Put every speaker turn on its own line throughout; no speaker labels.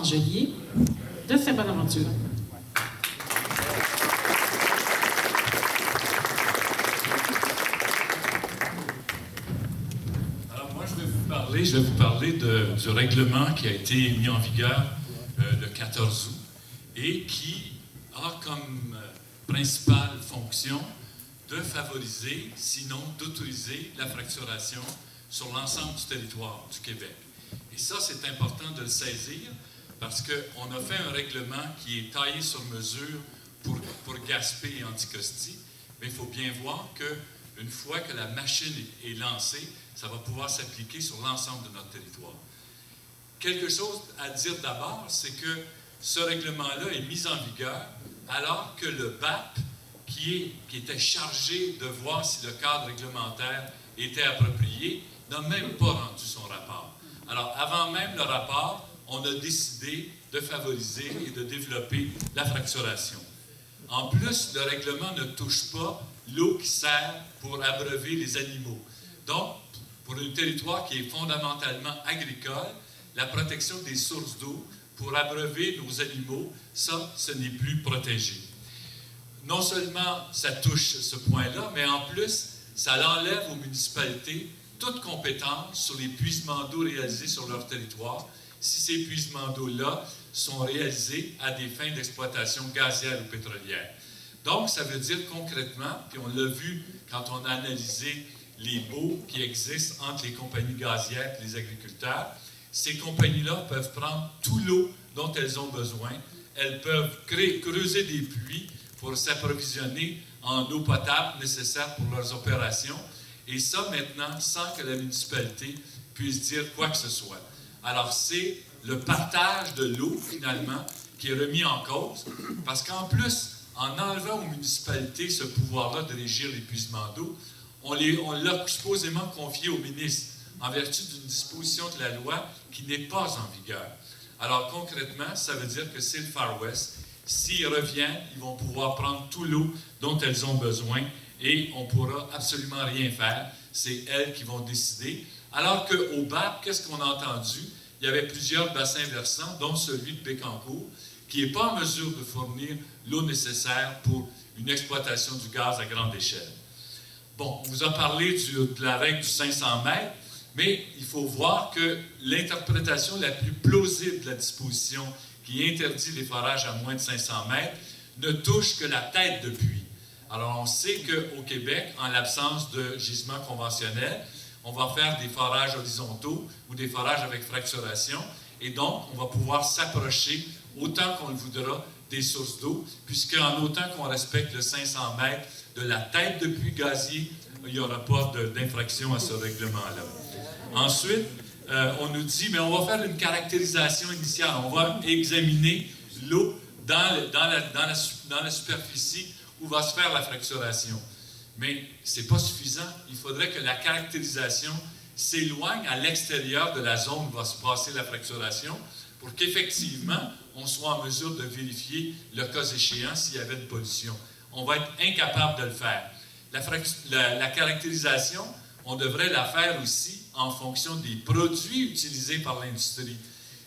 Angelier de Saint-Bonaventure.
Alors moi, je vais vous parler du règlement qui a été mis en vigueur le 14 août et qui a comme principale fonction de favoriser, sinon d'autoriser la fracturation sur l'ensemble du territoire du Québec. Et ça, c'est important de le saisir parce qu'on a fait un règlement qui est taillé sur mesure pour Gaspé et Anticosti, mais il faut bien voir qu'une fois que la machine est lancée, ça va pouvoir s'appliquer sur l'ensemble de notre territoire. Quelque chose à dire d'abord, c'est que ce règlement-là est mis en vigueur alors que le BAP, qui était chargé de voir si le cadre réglementaire était approprié, n'a même pas rendu son rapport. Alors, avant même le rapport, on a décidé de favoriser et de développer la fracturation. En plus, le règlement ne touche pas l'eau qui sert pour abreuver les animaux. Donc, pour un territoire qui est fondamentalement agricole, la protection des sources d'eau pour abreuver nos animaux, ça, ce n'est plus protégé. Non seulement ça touche ce point-là, mais en plus, ça l'enlève aux municipalités toute compétence sur les puisements d'eau réalisés sur leur territoire, si ces puisements d'eau-là sont réalisés à des fins d'exploitation gazière ou pétrolière. Donc, ça veut dire concrètement, puis on l'a vu quand on a analysé les baux qui existent entre les compagnies gazières et les agriculteurs, ces compagnies-là peuvent prendre tout l'eau dont elles ont besoin. Elles peuvent creuser des puits pour s'approvisionner en eau potable nécessaire pour leurs opérations. Et ça, maintenant, sans que la municipalité puisse dire quoi que ce soit. Alors, c'est le partage de l'eau, finalement, qui est remis en cause, parce qu'en plus, en enlevant aux municipalités ce pouvoir-là de régir l'épuisement d'eau, on l'a supposément confié au ministre, en vertu d'une disposition de la loi qui n'est pas en vigueur. Alors, concrètement, ça veut dire que c'est le Far West. S'ils reviennent, ils vont pouvoir prendre tout l'eau dont elles ont besoin et on ne pourra absolument rien faire. C'est elles qui vont décider. Alors qu'au BAP, qu'est-ce qu'on a entendu? Il y avait plusieurs bassins versants, dont celui de Bécancour, qui n'est pas en mesure de fournir l'eau nécessaire pour une exploitation du gaz à grande échelle. Bon, on vous a parlé de la règle du 500 mètres, mais il faut voir que l'interprétation la plus plausible de la disposition qui interdit les forages à moins de 500 mètres ne touche que la tête de puits. Alors, on sait qu'au Québec, en l'absence de gisements conventionnels, on va faire des forages horizontaux ou des forages avec fracturation, et donc, on va pouvoir s'approcher autant qu'on le voudra des sources d'eau, puisqu'en autant qu'on respecte le 500 mètres de la tête de puits gazier, il n'y aura pas d'infraction à ce règlement-là. Ensuite, on nous dit, mais on va faire une caractérisation initiale. On va examiner l'eau dans la superficie où va se faire la fracturation. Mais ce n'est pas suffisant. Il faudrait que la caractérisation s'éloigne à l'extérieur de la zone où va se passer la fracturation pour qu'effectivement, on soit en mesure de vérifier, le cas échéant, s'il y avait une pollution. On va être incapable de le faire. La caractérisation, on devrait la faire aussi en fonction des produits utilisés par l'industrie.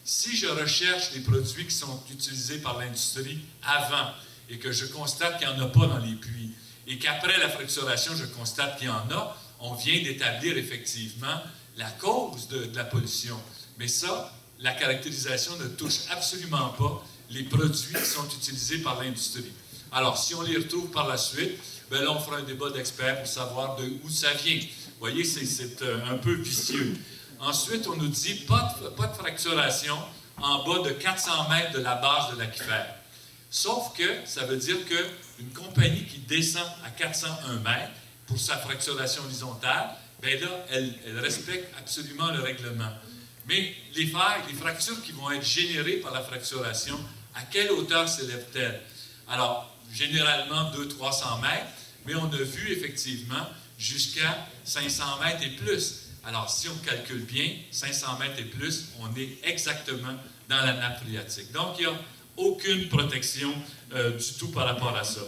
Si je recherche les produits qui sont utilisés par l'industrie avant et que je constate qu'il n'y en a pas dans les puits, et qu'après la fracturation, je constate qu'il y en a, on vient d'établir effectivement la cause de la pollution. Mais ça, la caractérisation ne touche absolument pas les produits qui sont utilisés par l'industrie. Alors, si on les retrouve par la suite, bien là, on fera un débat d'experts pour savoir d'où ça vient. Vous voyez, c'est un peu vicieux. Ensuite, on nous dit pas de fracturation en bas de 400 mètres de la base de l'aquifère. Sauf que ça veut dire qu'une compagnie qui descend à 401 mètres pour sa fracturation horizontale, bien là, elle respecte absolument le règlement. Mais les fractures qui vont être générées par la fracturation, à quelle hauteur s'élèvent-elles? Alors, généralement 200-300 mètres, mais on a vu effectivement jusqu'à 500 mètres et plus. Alors, si on calcule bien, 500 mètres et plus, on est exactement dans la nappe phréatique. Donc, il n'y a aucune protection du tout par rapport à ça.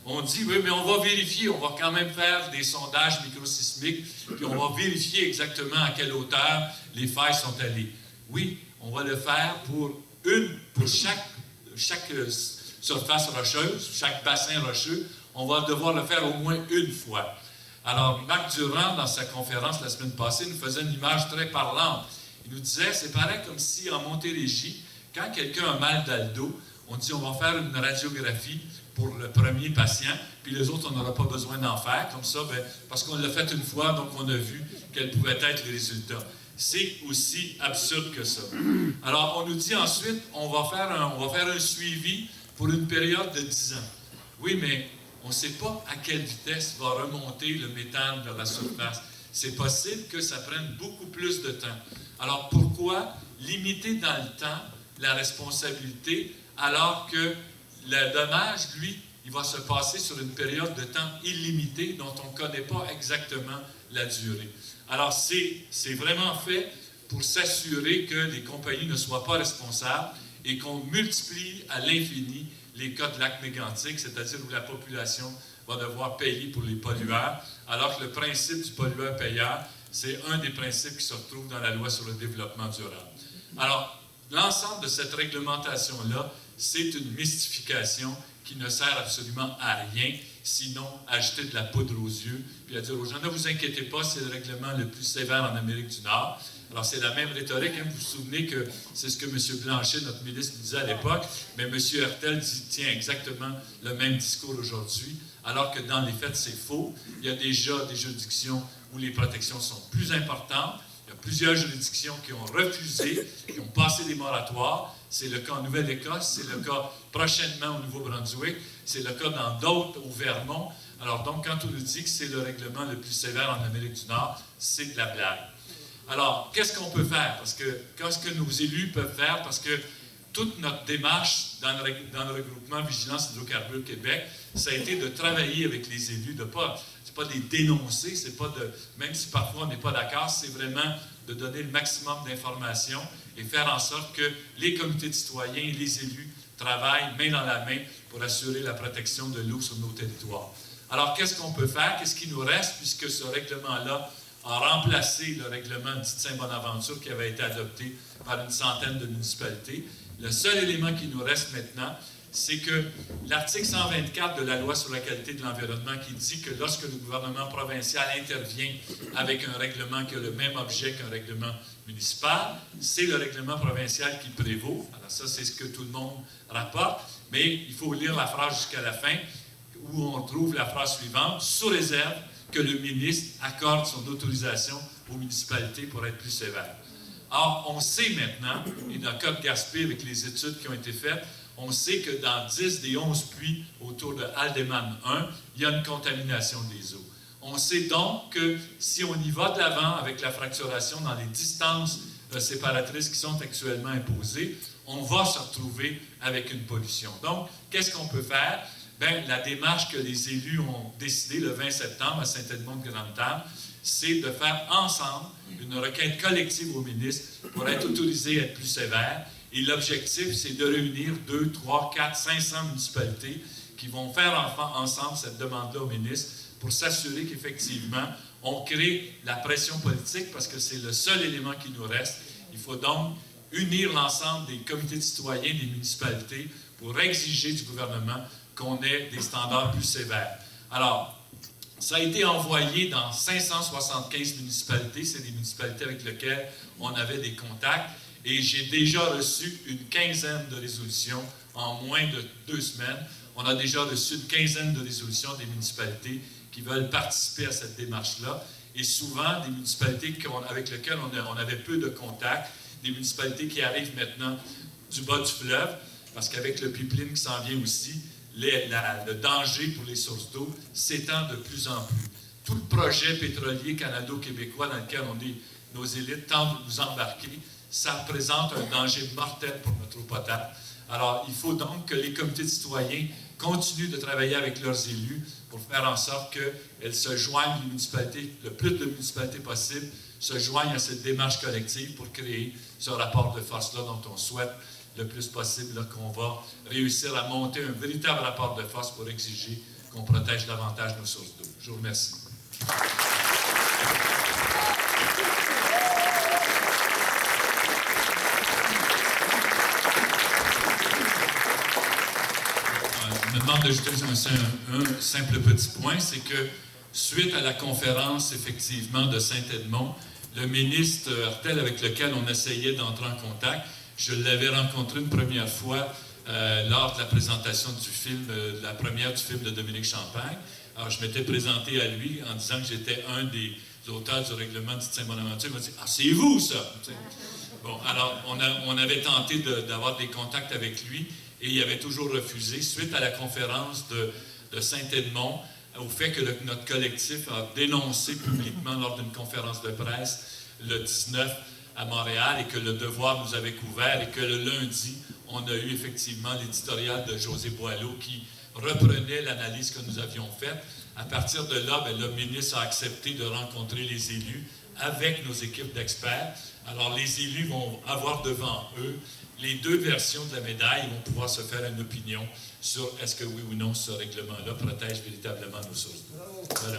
On dit, oui, mais on va vérifier, on va quand même faire des sondages microsismiques, puis on va vérifier exactement à quelle hauteur les failles sont allées. Oui, on va le faire pour une pour chaque surface rocheuse, chaque bassin rocheux, on va devoir le faire au moins une fois. Alors, Marc Durand, dans sa conférence la semaine passée, nous faisait une image très parlante. Il nous disait, c'est pareil comme si en Montérégie, quand quelqu'un a mal dans le dos, on dit on va faire une radiographie pour le premier patient, puis les autres, on n'aura pas besoin d'en faire. Comme ça, parce qu'on l'a fait une fois, donc on a vu quels pouvaient être les résultats. C'est aussi absurde que ça. Alors, on nous dit ensuite, on va faire un suivi pour une période de 10 ans. Oui, mais on ne sait pas à quelle vitesse va remonter le méthane vers la surface. C'est possible que ça prenne beaucoup plus de temps. Alors, pourquoi limiter dans le temps la responsabilité alors que le dommage, lui, il va se passer sur une période de temps illimitée dont on ne connaît pas exactement la durée. Alors, c'est vraiment fait pour s'assurer que les compagnies ne soient pas responsables et qu'on multiplie à l'infini les cas de lacs mégantiques, c'est-à-dire où la population va devoir payer pour les pollueurs, alors que le principe du pollueur-payeur, c'est un des principes qui se retrouve dans la loi sur le développement durable. Alors, l'ensemble de cette réglementation-là, c'est une mystification qui ne sert absolument à rien, sinon à jeter de la poudre aux yeux, puis à dire aux gens, ne vous inquiétez pas, c'est le règlement le plus sévère en Amérique du Nord. Alors, c'est la même rhétorique. Hein. Vous vous souvenez que c'est ce que M. Blanchet, notre ministre, disait à l'époque, mais M. Hertel tient exactement le même discours aujourd'hui, alors que dans les faits, c'est faux. Il y a déjà des juridictions où les protections sont plus importantes. Il y a plusieurs juridictions qui ont refusé, qui ont passé des moratoires. C'est le cas en Nouvelle-Écosse, c'est le cas prochainement au Nouveau-Brunswick, c'est le cas dans d'autres au Vermont. Alors donc, quand on nous dit que c'est le règlement le plus sévère en Amérique du Nord, c'est de la blague. Alors, qu'est-ce qu'on peut faire? Qu'est-ce que nos élus peuvent faire? Parce que toute notre démarche dans le regroupement Vigilance Hydrocarbures Québec, ça a été de travailler avec les élus, c'est pas de les dénoncer, c'est pas même si parfois on n'est pas d'accord, c'est vraiment de donner le maximum d'informations et faire en sorte que les comités de citoyens et les élus travaillent main dans la main pour assurer la protection de l'eau sur nos territoires. Alors, qu'est-ce qu'on peut faire? Qu'est-ce qui nous reste, puisque ce règlement-là a remplacé le règlement dit Saint-Bonaventure qui avait été adopté par une centaine de municipalités? Le seul élément qui nous reste maintenant, c'est que l'article 124 de la Loi sur la qualité de l'environnement qui dit que lorsque le gouvernement provincial intervient avec un règlement qui a le même objet qu'un règlement municipal, c'est le règlement provincial qui prévaut. Alors ça, c'est ce que tout le monde rapporte, mais il faut lire la phrase jusqu'à la fin où on trouve la phrase suivante, sous réserve que le ministre accorde son autorisation aux municipalités pour être plus sévère. Or, on sait maintenant, et dans le cas de Gaspé, avec les études qui ont été faites, on sait que dans 10 des 11 puits autour de Aldeman 1, il y a une contamination des eaux. On sait donc que si on y va de l'avant avec la fracturation dans les distances séparatrices qui sont actuellement imposées, on va se retrouver avec une pollution. Donc, qu'est-ce qu'on peut faire? Bien, la démarche que les élus ont décidé le 20 septembre à Saint-Edmond-de-Grande-Table, c'est de faire ensemble une requête collective au ministre pour être autorisé à être plus sévère. Et l'objectif, c'est de réunir 2, 3, 4, 500 municipalités qui vont faire ensemble cette demande-là au ministre pour s'assurer qu'effectivement, on crée la pression politique parce que c'est le seul élément qui nous reste. Il faut donc unir l'ensemble des comités de citoyens des municipalités pour exiger du gouvernement qu'on ait des standards plus sévères. Alors, ça a été envoyé dans 575 municipalités. C'est des municipalités avec lesquelles on avait des contacts. Et j'ai déjà reçu une quinzaine de résolutions en moins de 2 semaines. On a déjà reçu une quinzaine de résolutions des municipalités qui veulent participer à cette démarche-là. Et souvent, des municipalités avec lesquelles on avait peu de contacts, des municipalités qui arrivent maintenant du bas du fleuve, parce qu'avec le pipeline qui s'en vient aussi, le danger pour les sources d'eau s'étend de plus en plus. Tout le projet pétrolier canado-québécois dans lequel nos élites tentent de nous embarquer, ça représente un danger mortel pour notre eau potable. Alors, il faut donc que les comités de citoyens continuent de travailler avec leurs élus pour faire en sorte qu'elles se joignent, les municipalités, le plus de municipalités possible, se joignent à cette démarche collective pour créer ce rapport de force-là dont on souhaite le plus possible qu'on va réussir à monter un véritable rapport de force pour exiger qu'on protège davantage nos sources d'eau. Je vous remercie. me demande d'ajouter un simple petit point, c'est que suite à la conférence, effectivement, de Saint-Edmond, le ministre Hartel, avec lequel on essayait d'entrer en contact, je l'avais rencontré une première fois lors de la présentation du film, de la première du film de Dominique Champagne. Alors, je m'étais présenté à lui en disant que j'étais un des auteurs du règlement de Saint-Bonaventure. Il m'a dit « Ah, c'est vous, ça! » Bon, alors, on avait tenté d'avoir des contacts avec lui et il avait toujours refusé, suite à la conférence de Saint-Edmond, au fait que notre collectif a dénoncé publiquement lors d'une conférence de presse le 19 à Montréal et que le Devoir nous avait couvert et que le lundi, on a eu effectivement l'éditorial de José Boileau qui reprenait l'analyse que nous avions faite. À partir de là, le ministre a accepté de rencontrer les élus avec nos équipes d'experts. Alors, les élus vont avoir devant eux les deux versions de la médaille. Ils vont pouvoir se faire une opinion sur est-ce que oui ou non ce règlement-là protège véritablement nos sources. Voilà.